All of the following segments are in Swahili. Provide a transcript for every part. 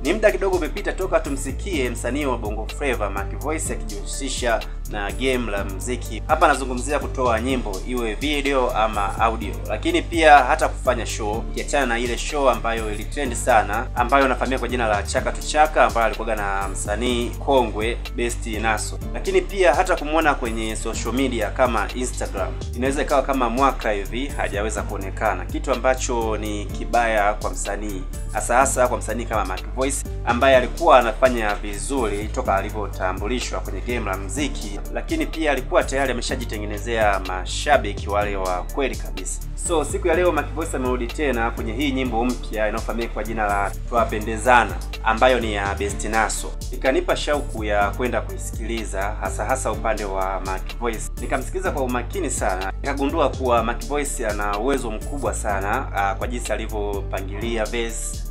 Ni muda kidogo umepita toka tumsikie msanii wa Bongo Flava Mac Voice akijihusisha na game la muziki. Hapa nazungumzia kutoa nyimbo iwe video ama audio, lakini pia hata kufanya show, kiachana na ile show ambayo ilitrend sana ambayo inafahamika kwa jina la Chaka to Chaka, ambayo alikuwa na msanii kongwe Best Naso. Lakini pia hata kumuona kwenye social media kama Instagram, inaweza ikawa kama mwaka hivi hajaweza kuonekana, kitu ambacho ni kibaya kwa msanii, hasa kwa msanii kama Mac Voice ambaye alikuwa anafanya vizuri toka alivyotambulishwa kwenye game la muziki, lakini pia alikuwa tayari ameshajitengenezea mashabiki wale wa kweli kabisa. So siku ya leo Mac Voice amerudi tena kwenye hii nyimbo mpya inayofahamika kwa jina la Twapendezana, ambayo ni ya Best Naso. Ikanipa shauku ya kwenda kuisikiliza, hasa upande wa Mac Voice. Nikamsikiliza kwa umakini sana, nikagundua kuwa Mac Voice ana uwezo mkubwa sana kwa jinsi alivyopangilia verse,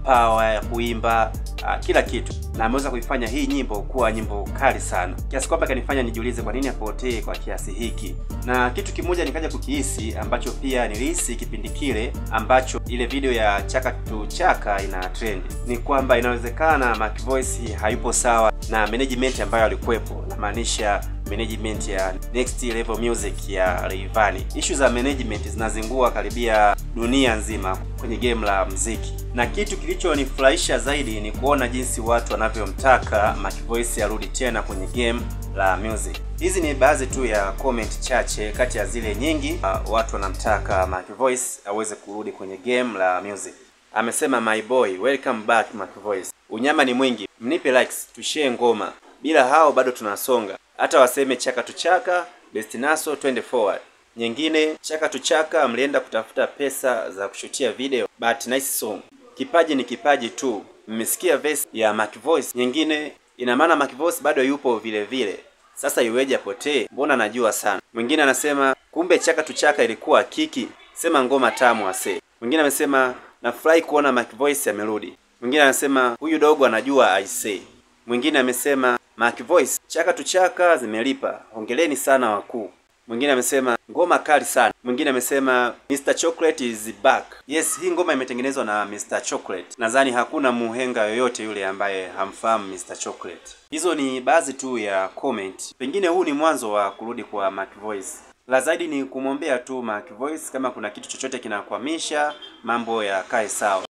power ya kuimba, kila kitu, na ameweza kuifanya hii nyimbo kuwa nyimbo kali sana, kiasi kwamba kanifanya nijiulize kwa nini apotee kwa kiasi hiki. Na kitu kimoja nikaja kukihisi ambacho pia nilihisi kipindi kile ambacho ile video ya Chaka to Chaka ina trend, ni kwamba inawezekana Mac Voice hayupo sawa na management ambayo alikuwepo, na maanisha management ya Next Level Music ya Rayvanny. Issue za management zinazingua karibia dunia nzima kwenye game la muziki, na kitu kilichonifurahisha zaidi ni kuona jinsi watu wanavyomtaka Mac Voice arudi tena kwenye game la music. Hizi ni baadhi tu ya comment chache kati ya zile nyingi watu wanamtaka Mac Voice aweze kurudi kwenye game la music. Amesema, my boy, welcome back Mac Voice. Unyama ni mwingi, mnipe likes, tushare ngoma. Bila hao bado tunasonga. Hata waseme Chaka to Chaka, Best Naso, twende forward. Nyingine, Chaka to Chaka mlienda kutafuta pesa za kushutia video, but nice song. Kipaji ni kipaji tu. Mmesikia verse ya Mac Voice? Nyingine, ina maana Mac Voice bado yupo vile vile. Sasa iweje apotee? Mbona najua sana. Mwingine anasema, kumbe Chaka to Chaka ilikuwa kiki. Sema ngoma tamu ase. Mwingine amesema, nafurahi kuona Mac Voice amerudi. Mwingine anasema, huyu dogo anajua I say. Mwingine amesema, Mac Voice, Chaka to Chaka zimelipa, hongereni sana wakuu. Mwingine amesema, ngoma kali sana. Mwingine amesema, Mr. Chocolate is back. Yes, hii ngoma imetengenezwa na Mr. Chocolate. Nadhani hakuna muhenga yoyote yule ambaye hamfahamu Mr. Chocolate. Hizo ni baadhi tu ya comment. Pengine huu ni mwanzo wa kurudi kwa Mac Voice. La zaidi ni kumwombea tu Mac Voice, kama kuna kitu chochote kinakwamisha mambo yakae sawa.